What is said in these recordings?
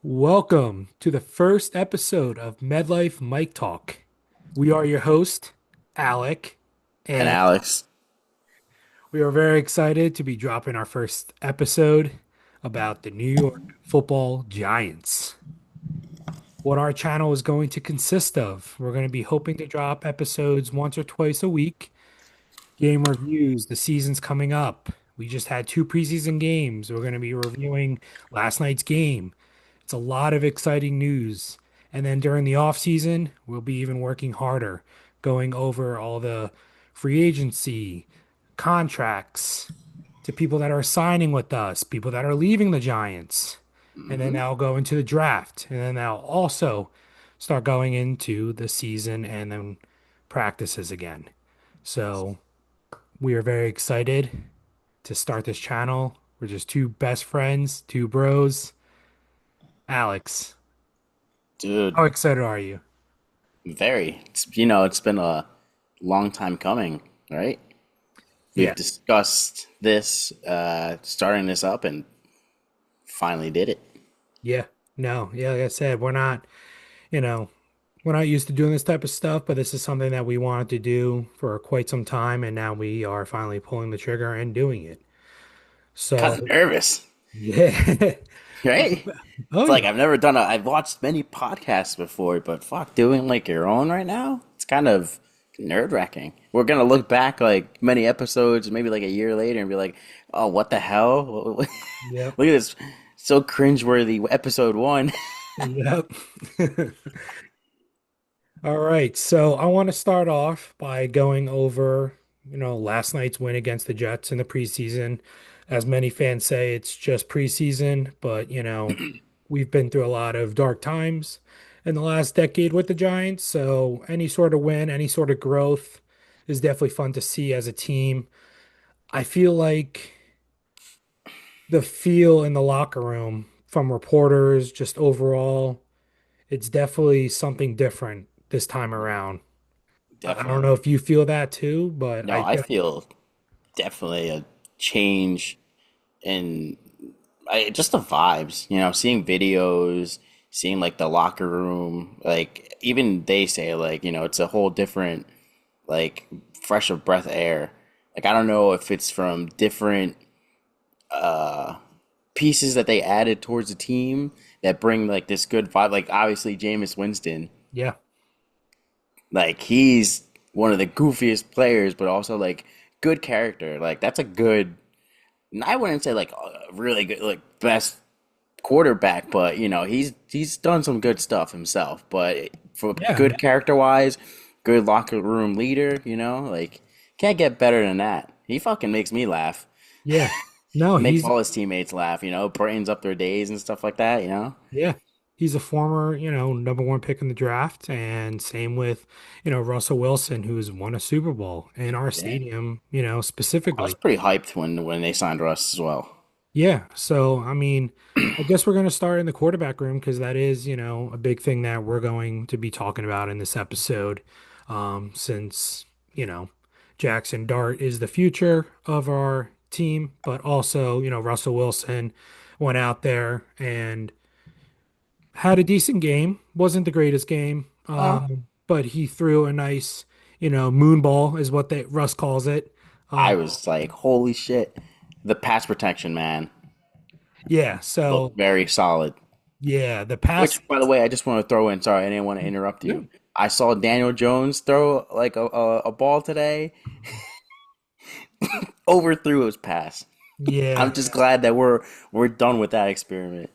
Welcome to the first episode of MedLife Mike Talk. We are your host, Alec, And and Alex, we are very excited to be dropping our first episode about the New York Football Giants. What our channel is going to consist of. We're going to be hoping to drop episodes once or twice a week, game reviews, the season's coming up. We just had two preseason games. We're going to be reviewing last night's game. It's a lot of exciting news. And then during the off season, we'll be even working harder, going over all the free agency, contracts to people that are signing with us, people that are leaving the Giants. And then hmm I'll go into the draft. And then I'll also start going into the season and then practices again. So we are very excited to start this channel. We're just two best friends, two bros. Alex, dude, how excited are you? very. It's been a long time coming, right? Yeah. We've discussed this, starting this up, and finally did it. Yeah. No, yeah, like I said, you know, we're not used to doing this type of stuff, but this is something that we wanted to do for quite some time, and now we are finally pulling the trigger and doing it. Kind of So, nervous, yeah. right? Oh, It's like yeah. I've watched many podcasts before, but fuck, doing like your own right now, it's kind of nerve-wracking. We're gonna look back like many episodes, maybe like a year later, and be like, "Oh, what the hell? Yep. Look at this, so cringeworthy episode one." Yep. All right. So I want to start off by going over, last night's win against the Jets in the preseason. As many fans say, it's just preseason, but, we've been through a lot of dark times in the last decade with the Giants. So any sort of win, any sort of growth is definitely fun to see as a team. I feel like the feel in the locker room from reporters, just overall, it's definitely something different this time around. I don't know Definitely. if you feel that too, but No, I feel definitely a change in just the vibes. Seeing videos, seeing like the locker room, like even they say like it's a whole different like fresh of breath air. Like I don't know if it's from different pieces that they added towards the team that bring like this good vibe. Like obviously Jameis Winston, yeah, like he's one of the goofiest players, but also like good character. Like that's a good. I wouldn't say like a really good, like best quarterback, but he's done some good stuff himself. But for yeah, good character wise, good locker room leader, like can't get better than that. He fucking makes me laugh. yeah. No, Makes he's all his teammates laugh. Brightens up their days and stuff like that. yeah, he's a former, number one pick in the draft, and same with, Russell Wilson, who's won a Super Bowl in our Yeah, stadium, I was specifically. pretty hyped when they signed Russ as well. Yeah, so I mean, I guess we're going to start in the quarterback room because that is, a big thing that we're going to be talking about in this episode. Since, Jackson Dart is the future of our team, but also, Russell Wilson went out there and had a decent game. Wasn't the greatest game, Uh, but he threw a nice, moon ball is what they Russ calls it. I Um, was like, holy shit, the pass protection, man, yeah, so looked very solid. yeah, the pass. Which, by the way, I just want to throw in. Sorry, I didn't want to interrupt Yeah. you. I saw Daniel Jones throw like a ball today, overthrew his pass. Yeah, I'm just glad that we're done with that experiment.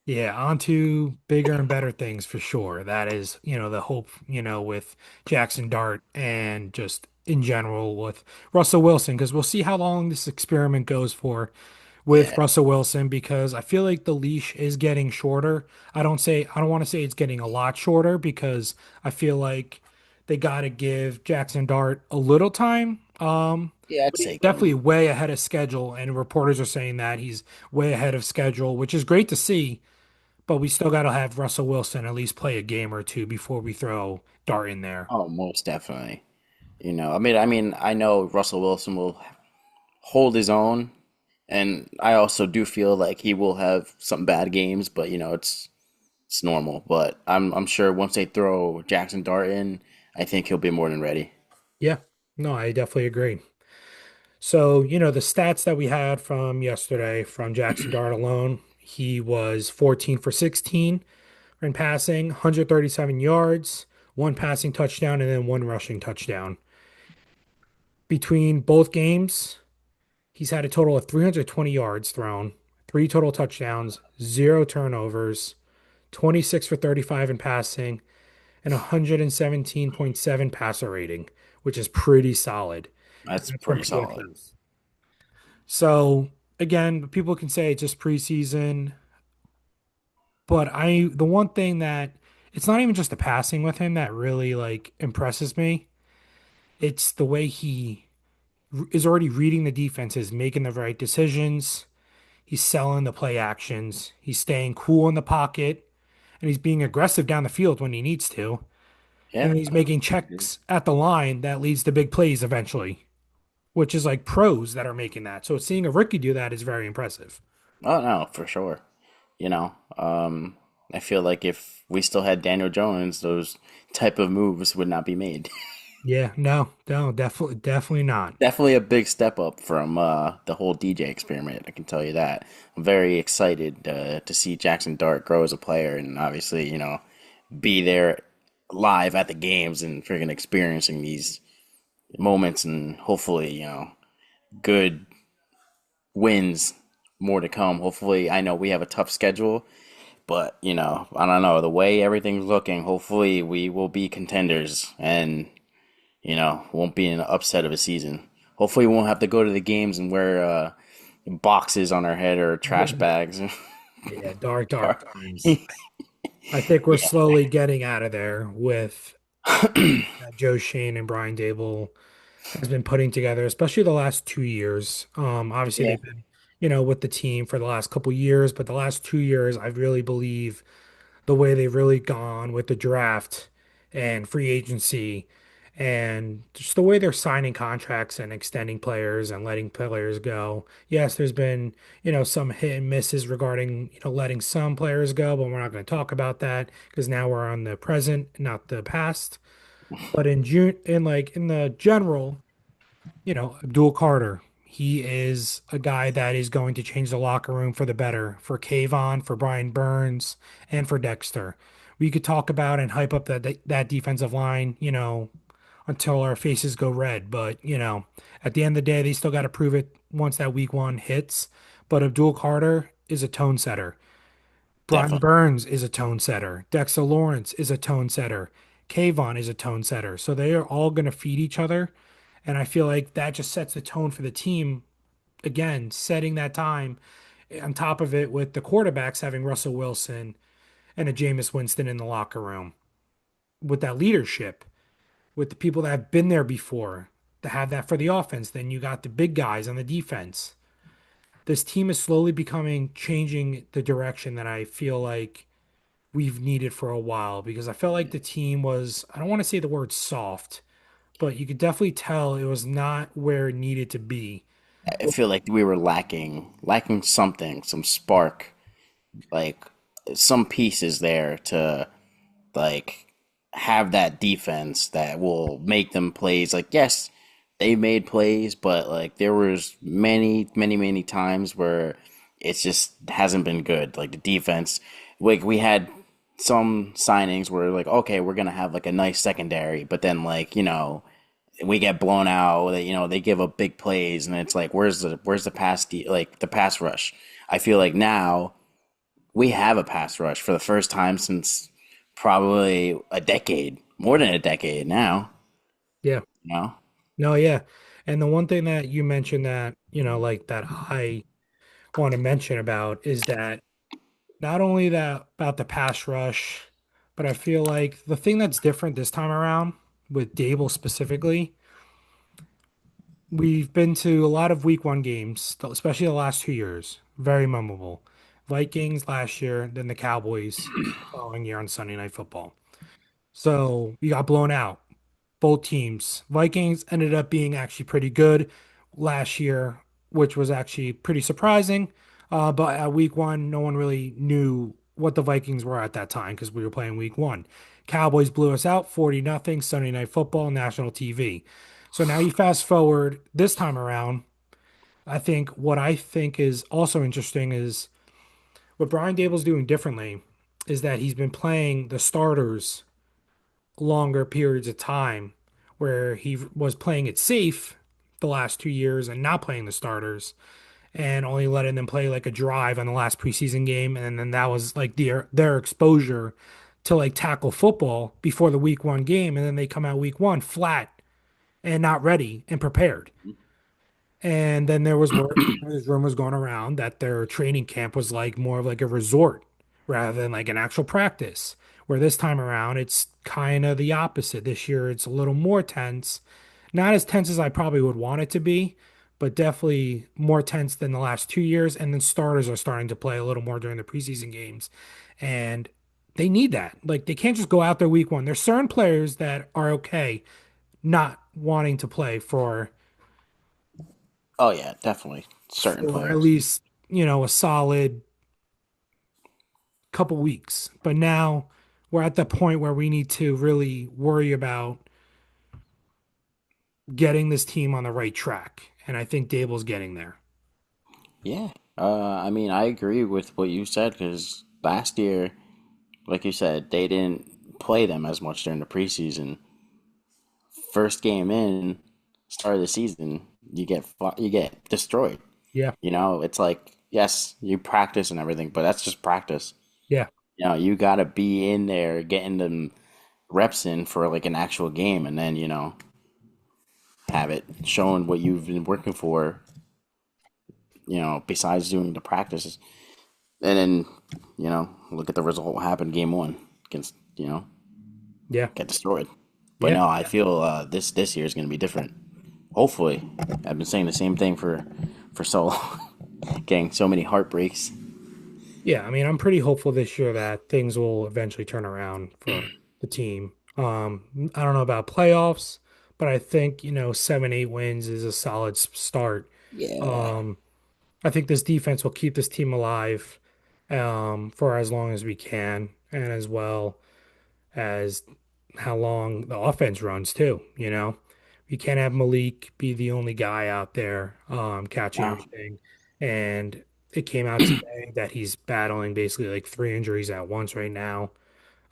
yeah, on to bigger and better things for sure. That is, the hope, with Jackson Dart and just in general with Russell Wilson, because we'll see how long this experiment goes for with Yeah. Russell Wilson, because I feel like the leash is getting shorter. I don't want to say it's getting a lot shorter because I feel like they got to give Jackson Dart a little time. Yeah, I'd But he's say give definitely him. way ahead of schedule, and reporters are saying that he's way ahead of schedule, which is great to see. But we still got to have Russell Wilson at least play a game or two before we throw Dart in there. Oh, most definitely. I know Russell Wilson will hold his own, and I also do feel like he will have some bad games, but it's it's normal. But I'm sure once they throw Jackson Dart in, I think he'll be more than ready. Yeah, no, I definitely agree. So, the stats that we had from yesterday from Jackson Dart alone, he was 14 for 16 in passing, 137 yards, one passing touchdown, and then one rushing touchdown. Between both games, he's had a total of 320 yards thrown, three total touchdowns, zero turnovers, 26 for 35 in passing, and 117.7 passer rating, which is pretty solid. That's That's from pretty solid. PFF. So again, people can say it's just preseason, but the one thing that it's not even just the passing with him that really like impresses me. It's the way he is already reading the defenses, making the right decisions. He's selling the play actions. He's staying cool in the pocket, and he's being aggressive down the field when he needs to. And Yeah. then he's making checks at the line that leads to big plays eventually, which is like pros that are making that. So seeing a rookie do that is very impressive. Oh no, for sure. You know, I feel like if we still had Daniel Jones, those type of moves would not be made. Yeah, no, no, definitely not. Definitely a big step up from the whole DJ experiment. I can tell you that. I'm very excited to see Jackson Dart grow as a player, and obviously, be there live at the games and freaking experiencing these moments, and hopefully, good wins more to come. Hopefully, I know we have a tough schedule, but I don't know the way everything's looking. Hopefully, we will be contenders and won't be an upset of a season. Hopefully, we won't have to go to the games and wear boxes on our head or trash bags. Yeah, dark, dark times. I think we're Yeah, slowly getting out of there with that Joe Shane and Brian Dable has been putting together, especially the last 2 years. Obviously yeah, they've been, with the team for the last couple years, but the last 2 years, I really believe the way they've really gone with the draft and free agency and just the way they're signing contracts and extending players and letting players go. Yes, there's been, some hit and misses regarding, letting some players go, but we're not going to talk about that because now we're on the present, not the past. But in June, in the general, Abdul Carter, he is a guy that is going to change the locker room for the better for Kayvon, for Brian Burns, and for Dexter. We could talk about and hype up that defensive line, until our faces go red. But, at the end of the day, they still got to prove it once that week one hits. But Abdul Carter is a tone setter. Brian definitely. Burns is a tone setter. Dexter Lawrence is a tone setter. Kayvon is a tone setter. So they are all going to feed each other. And I feel like that just sets the tone for the team. Again, setting that time on top of it with the quarterbacks having Russell Wilson and a Jameis Winston in the locker room with that leadership, with the people that have been there before to have that for the offense. Then you got the big guys on the defense. This team is slowly becoming changing the direction that I feel like we've needed for a while because I felt like the team was, I don't want to say the word soft, but you could definitely tell it was not where it needed to be. I feel like we were lacking something, some spark, like some pieces there to like have that defense that will make them plays. Like yes, they made plays, but like there was many times where it just hasn't been good. Like the defense, like we had some signings where like okay, we're gonna have like a nice secondary, but then like we get blown out. They give up big plays, and it's like where's the like the pass rush? I feel like now we have a pass rush for the first time since probably a decade, more than a decade now. Yeah. You know, No, yeah. And the one thing that you mentioned that, like that I want to mention about is that not only that about the pass rush, but I feel like the thing that's different this time around with Dable specifically, we've been to a lot of week one games, especially the last 2 years. Very memorable. Vikings last year, then the Cowboys the following year on Sunday Night Football. So we got blown out. Both teams. Vikings ended up being actually pretty good last year, which was actually pretty surprising. But at week one, no one really knew what the Vikings were at that time because we were playing week one. Cowboys blew us out 40-0, Sunday Night Football, national TV. So now you fast forward this time around. I think is also interesting is what Brian Dable's doing differently is that he's been playing the starters longer periods of time where he was playing it safe the last 2 years and not playing the starters and only letting them play like a drive on the last preseason game. And then that was like their exposure to like tackle football before the week one game. And then they come out week one flat and not ready and prepared. And then there's rumors going around that their training camp was like more of like a resort rather than like an actual practice. Where this time around, it's kind of the opposite. This year, it's a little more tense. Not as tense as I probably would want it to be, but definitely more tense than the last 2 years. And then starters are starting to play a little more during the preseason games. And they need that. Like they can't just go out there week one. There's certain players that are okay not wanting to play Oh yeah, definitely certain for at players. least, a solid couple weeks. But now we're at the point where we need to really worry about getting this team on the right track. And I think Dable's getting there. Yeah. I mean, I agree with what you said because last year, like you said, they didn't play them as much during the preseason. First game in, start of the season, you get destroyed. Yeah. You know, it's like yes, you practice and everything, but that's just practice. Yeah. You know, you got to be in there getting them reps in for like an actual game, and then have it showing what you've been working for. Besides doing the practices, and then look at the result. What happened game one against Yeah. get destroyed. But Yeah. no, I feel this year is going to be different. Hopefully, I've been saying the same thing for so long, getting so many heartbreaks. Yeah. I mean, I'm pretty hopeful this year that things will eventually turn around for the team. I don't know about playoffs, but I think, 7, 8 wins is a solid start. Yeah, Um, I think this defense will keep this team alive for as long as we can, and as well as how long the offense runs too. You can't have Malik be the only guy out there catching no, everything. And it came out today that he's battling basically like 3 injuries at once right now,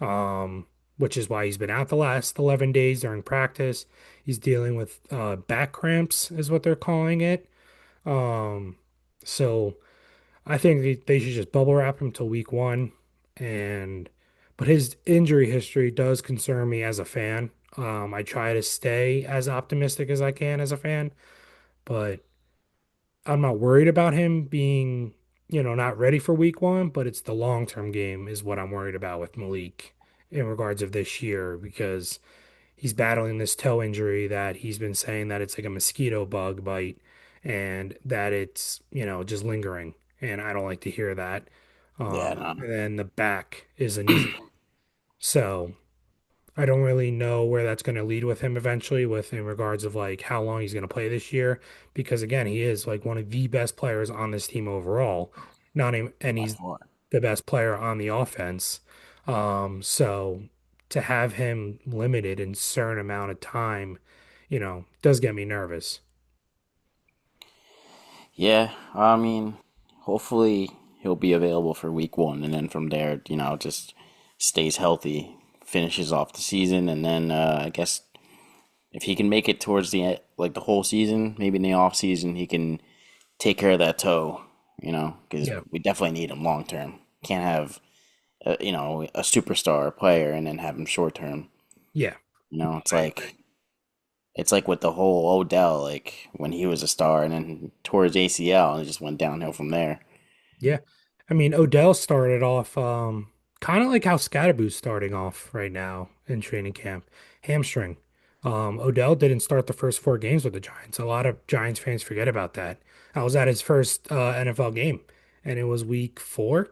um, which is why he's been out the last 11 days during practice. He's dealing with back cramps, is what they're calling it. Um, so. I think they should just bubble wrap him till week one. And but his injury history does concern me as a fan. I try to stay as optimistic as I can as a fan, but I'm not worried about him being, not ready for week one, but it's the long-term game is what I'm worried about with Malik in regards of this year because he's battling this toe injury that he's been saying that it's like a mosquito bug bite and that it's, just lingering. And I don't like to hear that. yeah, no, And then the back is a knee. So I don't really know where that's going to lead with him eventually, with in regards of like how long he's going to play this year. Because again, he is like one of the best players on this team overall. Not even, and by he's far. the best player on the offense. So to have him limited in certain amount of time, does get me nervous. Yeah, I mean, hopefully he'll be available for week one, and then from there, just stays healthy, finishes off the season, and then I guess if he can make it towards like the whole season, maybe in the off season, he can take care of that toe, because Yeah. we definitely need him long term. Can't have a superstar player and then have him short term. Yeah. It's I agree. like with the whole Odell, like when he was a star and then tore his ACL and it just went downhill from there. Yeah. I mean, Odell started off kind of like how Scadaboo's starting off right now in training camp. Hamstring. Odell didn't start the first 4 games with the Giants. A lot of Giants fans forget about that. I was at his first NFL game, and it was week 4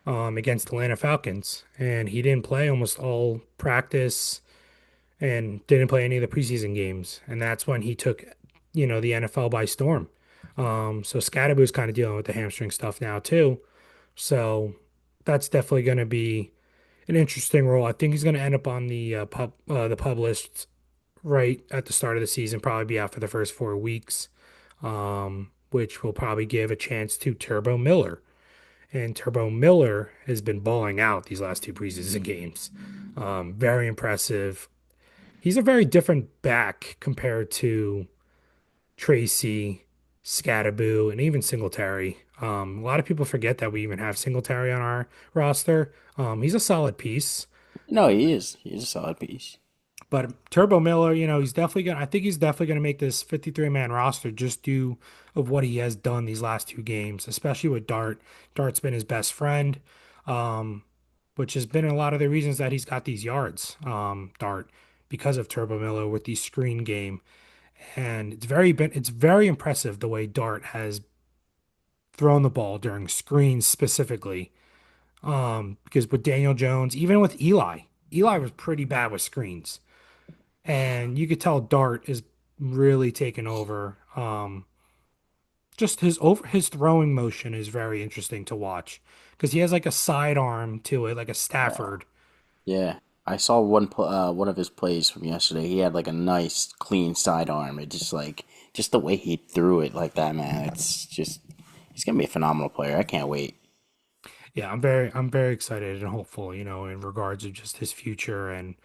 against Atlanta Falcons, and he didn't play almost all practice and didn't play any of the preseason games. And that's when he took, the NFL by storm. So Scadaboo's kind of dealing with the hamstring stuff now too. So that's definitely going to be an interesting role. I think he's going to end up on the pub list right at the start of the season, probably be out for the first 4 weeks, which will probably give a chance to Turbo Miller. And Turbo Miller has been balling out these last two preseason games. Very impressive. He's a very different back compared to Tracy, Scattaboo, and even Singletary. A lot of people forget that we even have Singletary on our roster. He's a solid piece. No, he is. He's a solid piece. But Turbo Miller, he's definitely gonna. I think he's definitely gonna make this 53-man roster just due of what he has done these last two games, especially with Dart. Dart's been his best friend, um, which has been a lot of the reasons that he's got these yards. Dart because of Turbo Miller with the screen game, and it's very impressive the way Dart has thrown the ball during screens specifically. Because with Daniel Jones, even with Eli was pretty bad with screens. And you could tell Dart is really taking over. Just his throwing motion is very interesting to watch because he has like a sidearm to it, like a Yeah. Stafford. Yeah. I saw one of his plays from yesterday. He had like a nice clean sidearm. It just just the way he threw it like that, man. It's just he's gonna be a phenomenal player. I can't wait. Yeah, I'm very excited and hopeful, in regards of just his future and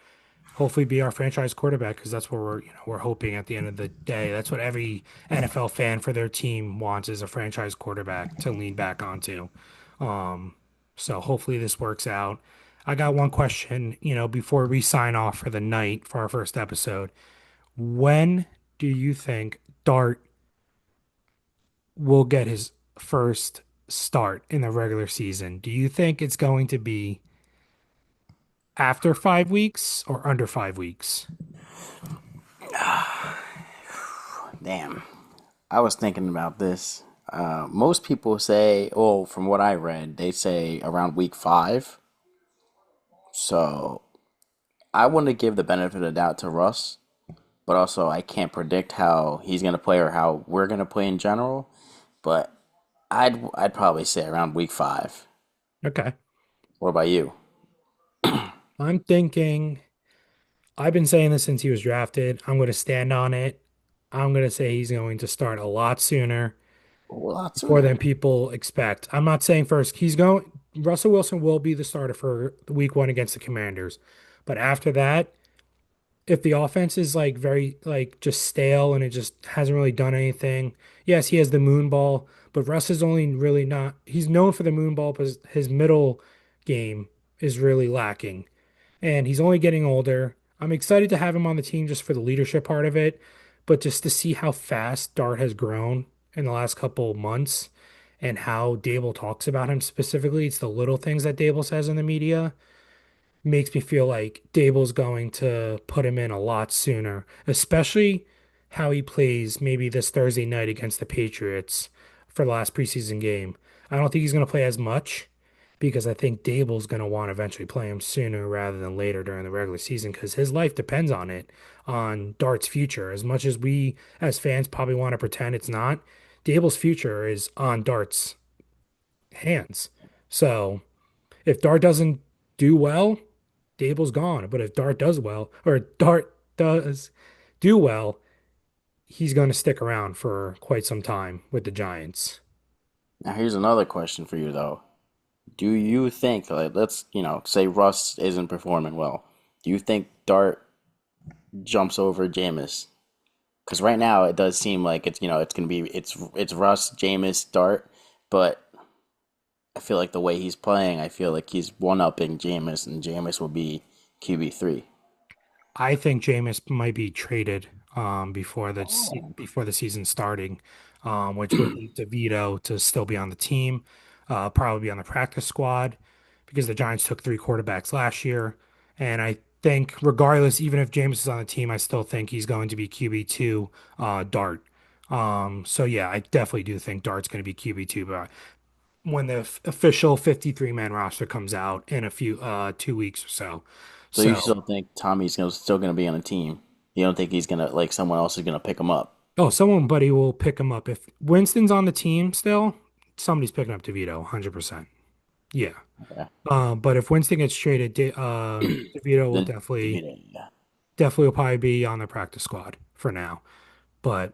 hopefully be our franchise quarterback because that's what we're hoping at the end of the day. That's what every NFL fan for their team wants is a franchise quarterback to lean back onto. Um, so hopefully this works out. I got one question, before we sign off for the night for our first episode. When do you think Dart will get his first start in the regular season? Do you think it's going to be after 5 weeks or under 5 weeks? Damn. I was thinking about this. Most people say, well, from what I read, they say around week 5. So I want to give the benefit of the doubt to Russ, but also I can't predict how he's gonna play or how we're gonna play in general. But I'd probably say around week 5. Okay. What about you? I'm thinking, I've been saying this since he was drafted. I'm going to stand on it. I'm going to say he's going to start a lot sooner, A lot more sooner. than people expect. I'm not saying first, Russell Wilson will be the starter for week one against the Commanders. But after that, if the offense is like very, like just stale and it just hasn't really done anything, yes, he has the moon ball, but Russ is only really not, he's known for the moon ball, but his middle game is really lacking and he's only getting older. I'm excited to have him on the team just for the leadership part of it, but just to see how fast Dart has grown in the last couple months and how Dable talks about him specifically. It's the little things that Dable says in the media makes me feel like Dable's going to put him in a lot sooner, especially how he plays maybe this Thursday night against the Patriots for the last preseason game. I don't think he's going to play as much because I think Dable's going to want to eventually play him sooner rather than later during the regular season because his life depends on it, on Dart's future. As much as we as fans probably want to pretend it's not, Dable's future is on Dart's hands. So if Dart doesn't do well, Dable's gone. But if Dart does well, or Dart does do well, he's going to stick around for quite some time with the Giants. Now here's another question for you though. Do you think, like, let's say Russ isn't performing well? Do you think Dart jumps over Jameis? Because right now it does seem like it's gonna be it's Russ, Jameis, Dart, but I feel like the way he's playing, I feel like he's one upping Jameis, and Jameis will be QB3. I think Jameis might be traded Oh. before the season starting, which would lead to Vito to still be on the team, probably be on the practice squad because the Giants took three quarterbacks last year, and I think regardless, even if Jameis is on the team, I still think he's going to be QB2, Dart. So yeah, I definitely do think Dart's going to be QB2, but when the official 53-man roster comes out in a few 2 weeks or so. So you So still think still gonna be on the team? You don't think he's gonna like someone else is gonna pick him up? oh, somebody will pick him up. If Winston's on the team still, somebody's picking up DeVito, 100%. Yeah. Okay. But if Winston gets traded, DeVito will The definitely DeVito, yeah. definitely will probably be on the practice squad for now. But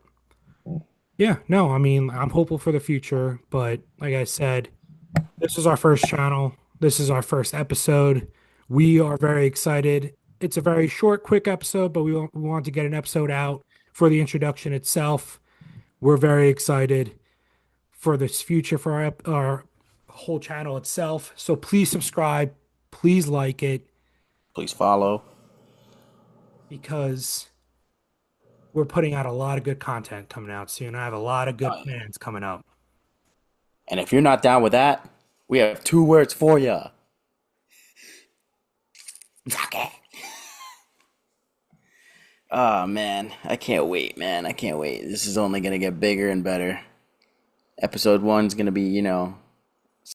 yeah, no, I mean, I'm hopeful for the future. But like I said, this is our first channel. This is our first episode. We are very excited. It's a very short, quick episode, but we want to get an episode out for the introduction itself. We're very excited for this future for our whole channel itself. So please subscribe, please like it Please follow. because we're putting out a lot of good content coming out soon. I have a lot of good Oh, yeah. plans coming up. And if you're not down with that, we have two words for you. Suck it. Oh man, I can't wait, man. I can't wait. This is only gonna get bigger and better. Episode one's gonna be,